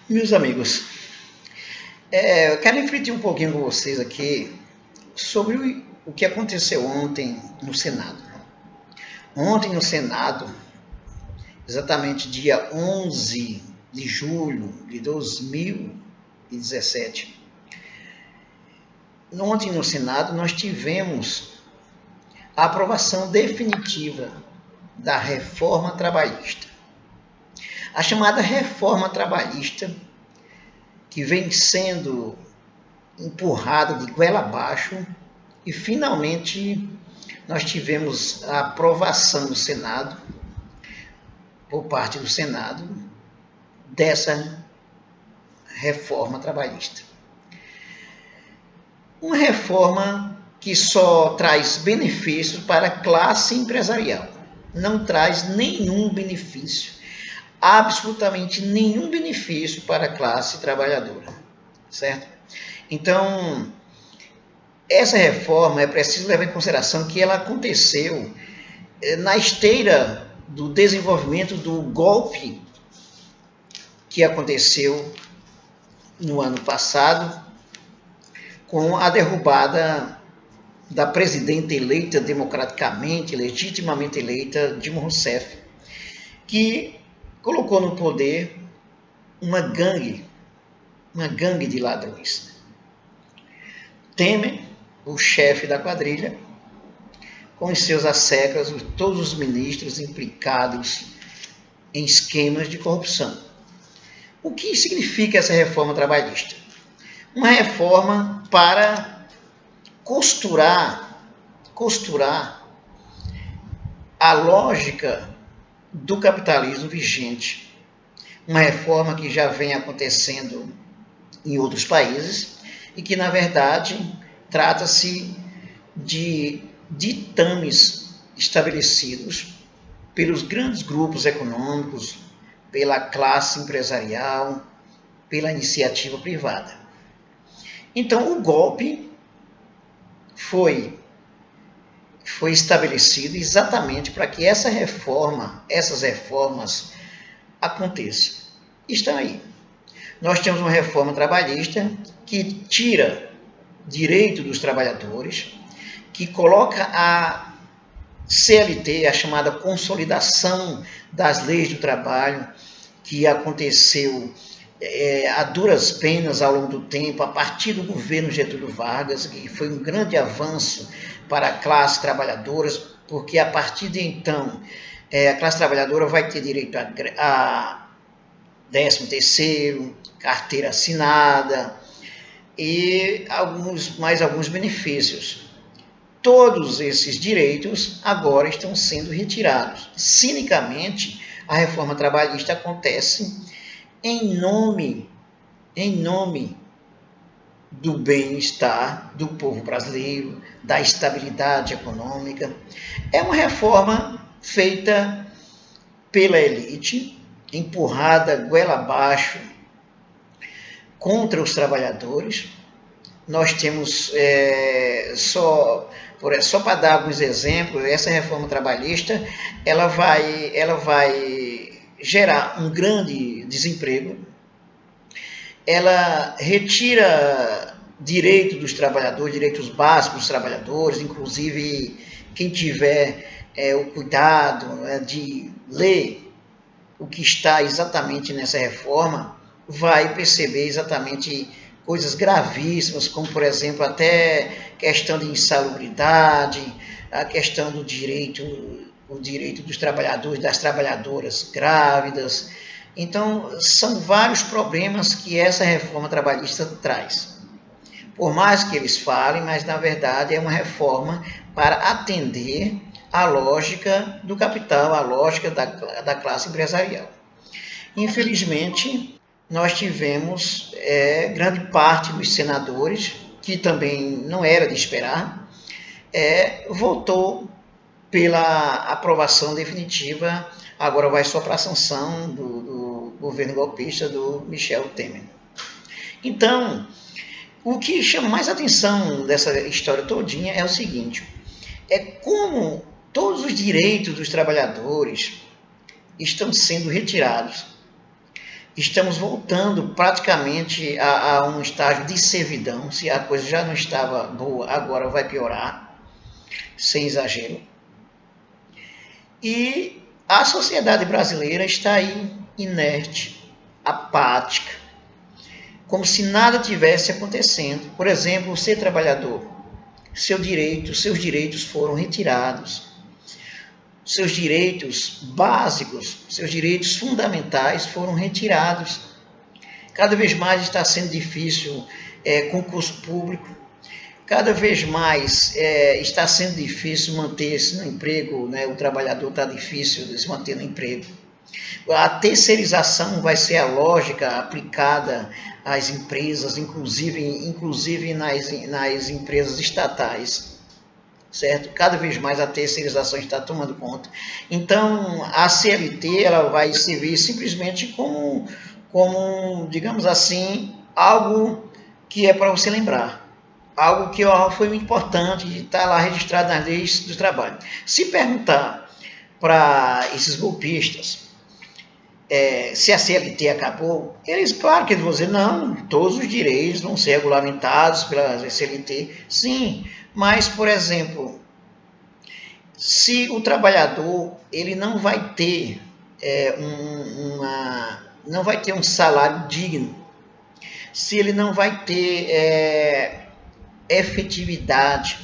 Meus amigos, eu quero refletir um pouquinho com vocês aqui sobre o que aconteceu ontem no Senado. Ontem no Senado, exatamente dia 11 de julho de 2017, ontem no Senado nós tivemos a aprovação definitiva da reforma trabalhista. A chamada reforma trabalhista, que vem sendo empurrada de goela abaixo, e finalmente nós tivemos a aprovação do Senado, por parte do Senado, dessa reforma trabalhista. Uma reforma que só traz benefícios para a classe empresarial, não traz nenhum benefício, absolutamente nenhum benefício para a classe trabalhadora, certo? Então, essa reforma é preciso levar em consideração que ela aconteceu na esteira do desenvolvimento do golpe que aconteceu no ano passado com a derrubada da presidenta eleita democraticamente, legitimamente eleita, Dilma Rousseff, que colocou no poder uma gangue de ladrões. Temer, o chefe da quadrilha, com os seus asseclas, todos os ministros implicados em esquemas de corrupção. O que significa essa reforma trabalhista? Uma reforma para costurar a lógica do capitalismo vigente. Uma reforma que já vem acontecendo em outros países e que, na verdade, trata-se de ditames estabelecidos pelos grandes grupos econômicos, pela classe empresarial, pela iniciativa privada. Então, o golpe foi estabelecido exatamente para que essas reformas aconteçam. Estão aí. Nós temos uma reforma trabalhista que tira direito dos trabalhadores, que coloca a CLT, a chamada consolidação das leis do trabalho, que aconteceu a duras penas ao longo do tempo, a partir do governo Getúlio Vargas, que foi um grande avanço para a classe trabalhadora, porque a partir de então a classe trabalhadora vai ter direito a 13º, carteira assinada e mais alguns benefícios. Todos esses direitos agora estão sendo retirados. Cinicamente, a reforma trabalhista acontece em nome do bem-estar do povo brasileiro, da estabilidade econômica. É uma reforma feita pela elite, empurrada goela abaixo contra os trabalhadores. Nós temos, só para dar alguns exemplos, essa reforma trabalhista ela vai gerar um grande desemprego, ela retira direito dos trabalhadores, direitos básicos dos trabalhadores, inclusive quem tiver o cuidado de ler o que está exatamente nessa reforma, vai perceber exatamente coisas gravíssimas, como, por exemplo, até questão de insalubridade, a questão do direito, o direito dos trabalhadores, das trabalhadoras grávidas. Então, são vários problemas que essa reforma trabalhista traz. Por mais que eles falem, mas, na verdade, é uma reforma para atender à lógica do capital, à lógica da classe empresarial. Infelizmente, nós tivemos grande parte dos senadores, que também não era de esperar, votou pela aprovação definitiva, agora vai só para a sanção do governo golpista do Michel Temer. Então, o que chama mais atenção dessa história todinha é o seguinte, é como todos os direitos dos trabalhadores estão sendo retirados. estamos voltando praticamente a um estágio de servidão. Se a coisa já não estava boa, agora vai piorar, sem exagero. E a sociedade brasileira está aí inerte, apática, como se nada tivesse acontecendo. Por exemplo, ser trabalhador, seus direitos foram retirados. Seus direitos básicos, seus direitos fundamentais foram retirados. Cada vez mais está sendo difícil concurso público. Cada vez mais está sendo difícil manter-se no emprego, né? O trabalhador está difícil de se manter no emprego. A terceirização vai ser a lógica aplicada às empresas, inclusive nas empresas estatais, certo? Cada vez mais a terceirização está tomando conta. Então, a CLT ela vai servir simplesmente como, digamos assim, algo que é para você lembrar. Algo que foi muito importante e está lá registrado nas leis do trabalho. Se perguntar para esses golpistas se a CLT acabou, eles, claro que eles vão dizer, não, todos os direitos vão ser regulamentados pela CLT. Sim, mas, por exemplo, se o trabalhador ele não vai ter não vai ter um salário digno, se ele não vai ter efetividade,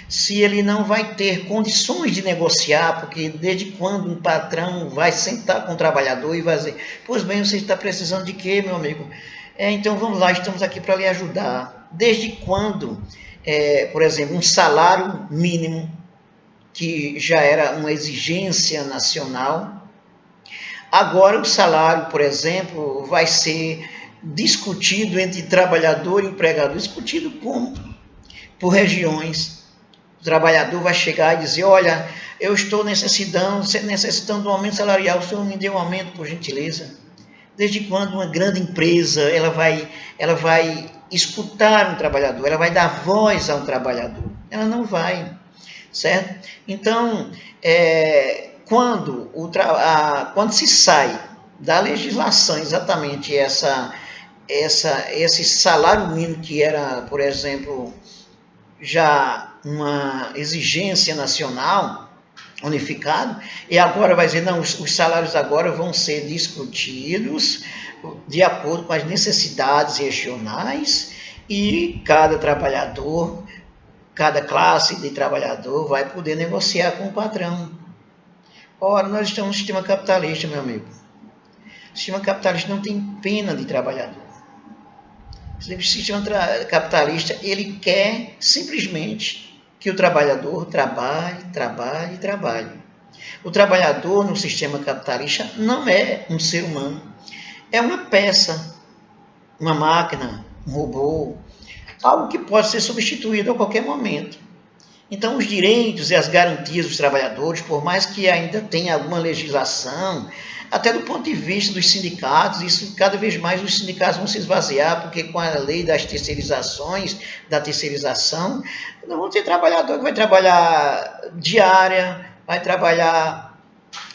se ele não vai ter condições de negociar, porque desde quando um patrão vai sentar com o trabalhador e vai dizer, pois bem, você está precisando de quê, meu amigo? Então vamos lá, estamos aqui para lhe ajudar. Desde quando, por exemplo, um salário mínimo, que já era uma exigência nacional, agora o salário, por exemplo, vai ser discutido entre trabalhador e empregador, discutido por regiões. O trabalhador vai chegar e dizer, olha, eu estou necessitando de um aumento salarial, o senhor me dê um aumento, por gentileza. Desde quando uma grande empresa ela vai escutar um trabalhador, ela vai dar voz a um trabalhador? Ela não vai, certo? Então, quando se sai da legislação exatamente esse salário mínimo que era, por exemplo, já uma exigência nacional unificado, e agora vai dizer, não, os salários agora vão ser discutidos de acordo com as necessidades regionais e cada trabalhador, cada classe de trabalhador vai poder negociar com o patrão. Ora, nós estamos no sistema capitalista, meu amigo. O sistema capitalista não tem pena de trabalhador. O sistema capitalista, ele quer simplesmente que o trabalhador trabalhe. O trabalhador no sistema capitalista não é um ser humano. É uma peça, uma máquina, um robô, algo que pode ser substituído a qualquer momento. Então, os direitos e as garantias dos trabalhadores, por mais que ainda tenha alguma legislação, até do ponto de vista dos sindicatos, isso cada vez mais os sindicatos vão se esvaziar, porque com a lei das terceirizações, da terceirização, não vão ter trabalhador que vai trabalhar diária, vai trabalhar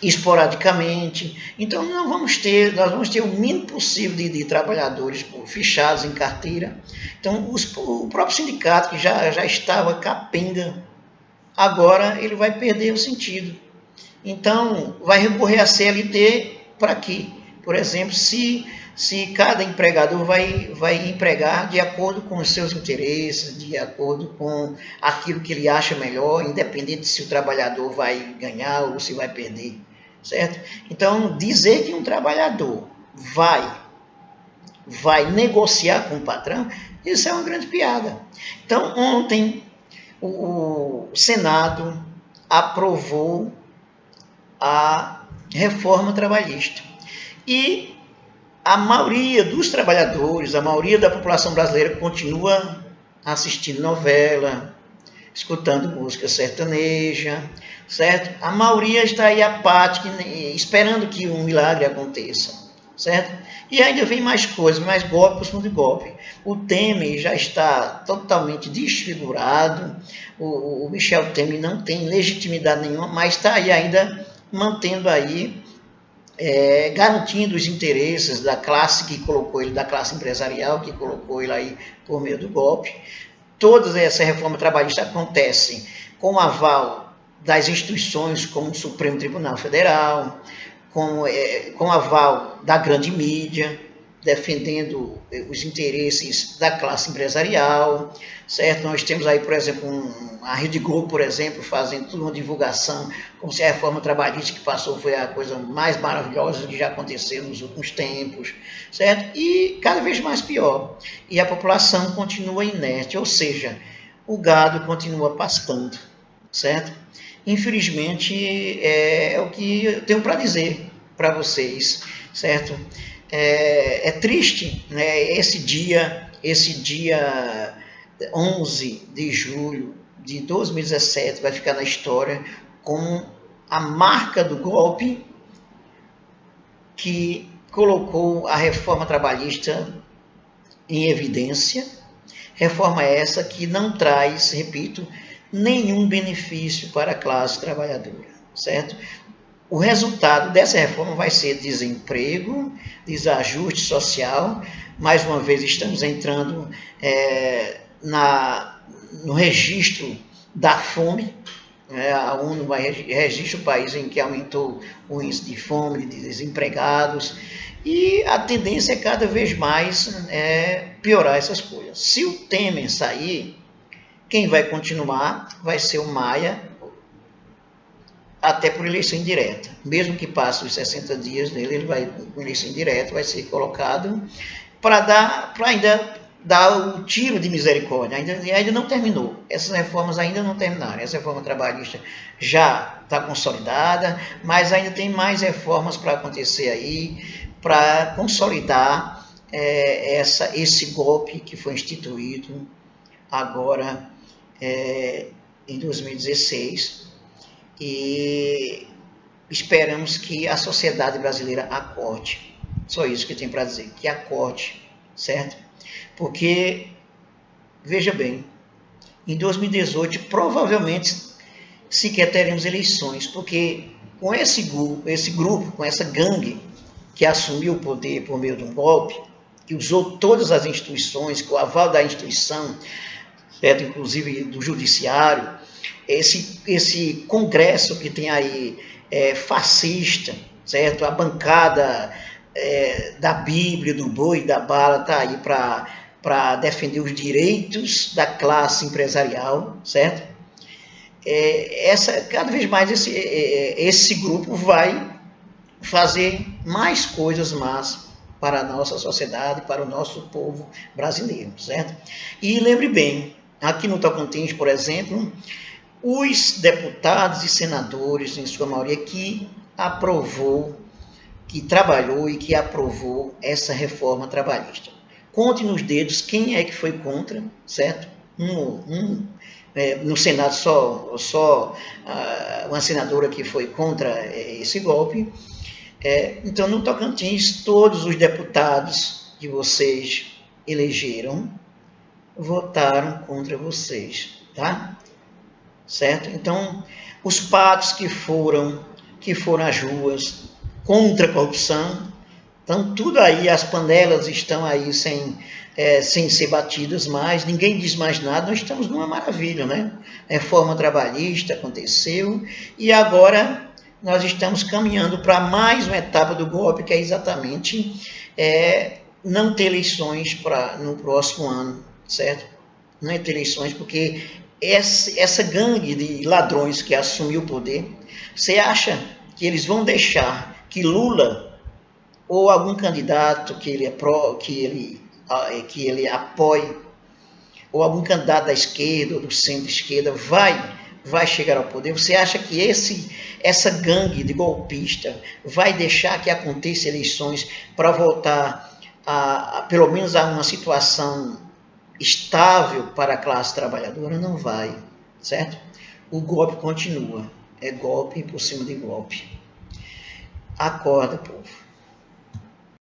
esporadicamente. Então, nós vamos ter o mínimo possível de trabalhadores fichados em carteira. Então, o próprio sindicato, que já estava capenga, agora ele vai perder o sentido. Então, vai recorrer à CLT para quê? Por exemplo, se cada empregador vai empregar de acordo com os seus interesses, de acordo com aquilo que ele acha melhor, independente se o trabalhador vai ganhar ou se vai perder, certo? Então, dizer que um trabalhador vai negociar com o patrão, isso é uma grande piada. Então, ontem, o Senado aprovou a reforma trabalhista. E a maioria dos trabalhadores, a maioria da população brasileira continua assistindo novela, escutando música sertaneja, certo? A maioria está aí apática, esperando que um milagre aconteça, certo? E ainda vem mais coisas, mais golpe por cima de golpe. O Temer já está totalmente desfigurado, o Michel Temer não tem legitimidade nenhuma, mas está aí ainda mantendo aí garantindo os interesses da classe que colocou ele, da classe empresarial que colocou ele aí por meio do golpe. Toda essa reforma trabalhista acontece com o aval das instituições como o Supremo Tribunal Federal, com aval da grande mídia, defendendo os interesses da classe empresarial, certo? Nós temos aí, por exemplo, a Rede Globo, por exemplo, fazendo toda uma divulgação, como se a reforma trabalhista que passou foi a coisa mais maravilhosa que já aconteceu nos últimos tempos, certo? E cada vez mais pior. E a população continua inerte, ou seja, o gado continua pastando, certo? Infelizmente, é o que eu tenho para dizer para vocês, certo? É triste, né, esse dia 11 de julho de 2017 vai ficar na história como a marca do golpe que colocou a reforma trabalhista em evidência. Reforma essa que não traz, repito, nenhum benefício para a classe trabalhadora, certo? O resultado dessa reforma vai ser desemprego, desajuste social. Mais uma vez estamos entrando no registro da fome. A ONU registra o país em que aumentou o índice de fome, de desempregados, e a tendência é cada vez mais piorar essas coisas. Se o Temer sair, quem vai continuar vai ser o Maia, até por eleição indireta. Mesmo que passe os 60 dias dele, ele vai, com eleição indireta, vai ser colocado para ainda dar o tiro de misericórdia. Ainda não terminou. Essas reformas ainda não terminaram. Essa reforma trabalhista já está consolidada, mas ainda tem mais reformas para acontecer aí, para consolidar esse golpe que foi instituído agora em 2016. E esperamos que a sociedade brasileira acorde. Só isso que eu tenho para dizer, que acorde, certo? Porque, veja bem, em 2018 provavelmente sequer teremos eleições, porque com esse grupo, com essa gangue que assumiu o poder por meio de um golpe, que usou todas as instituições, com o aval da instituição, certo? Inclusive do judiciário, esse congresso que tem aí fascista, certo? A bancada da Bíblia, do boi e da bala está aí para defender os direitos da classe empresarial, certo? Cada vez mais esse grupo vai fazer mais coisas más para a nossa sociedade, para o nosso povo brasileiro, certo? E lembre bem, aqui no Tocantins, por exemplo, os deputados e senadores, em sua maioria, que trabalhou e que aprovou essa reforma trabalhista. Conte nos dedos quem é que foi contra, certo? No Senado, só uma senadora que foi contra esse golpe. Então, no Tocantins, todos os deputados que vocês elegeram votaram contra vocês, tá? Certo? Então, os patos que foram às ruas contra a corrupção, então tudo aí, as panelas estão aí sem ser batidas mais, ninguém diz mais nada, nós estamos numa maravilha, né? Reforma trabalhista aconteceu e agora nós estamos caminhando para mais uma etapa do golpe, que é exatamente não ter eleições no próximo ano, certo? Não ter eleições porque essa gangue de ladrões que assumiu o poder, você acha que eles vão deixar que Lula ou algum candidato que ele apoie, ou algum candidato da esquerda ou do centro-esquerda vai chegar ao poder? Você acha que essa gangue de golpista vai deixar que aconteça eleições para voltar pelo menos a uma situação estável para a classe trabalhadora? Não vai, certo? O golpe continua, é golpe por cima de golpe. Acorda, povo.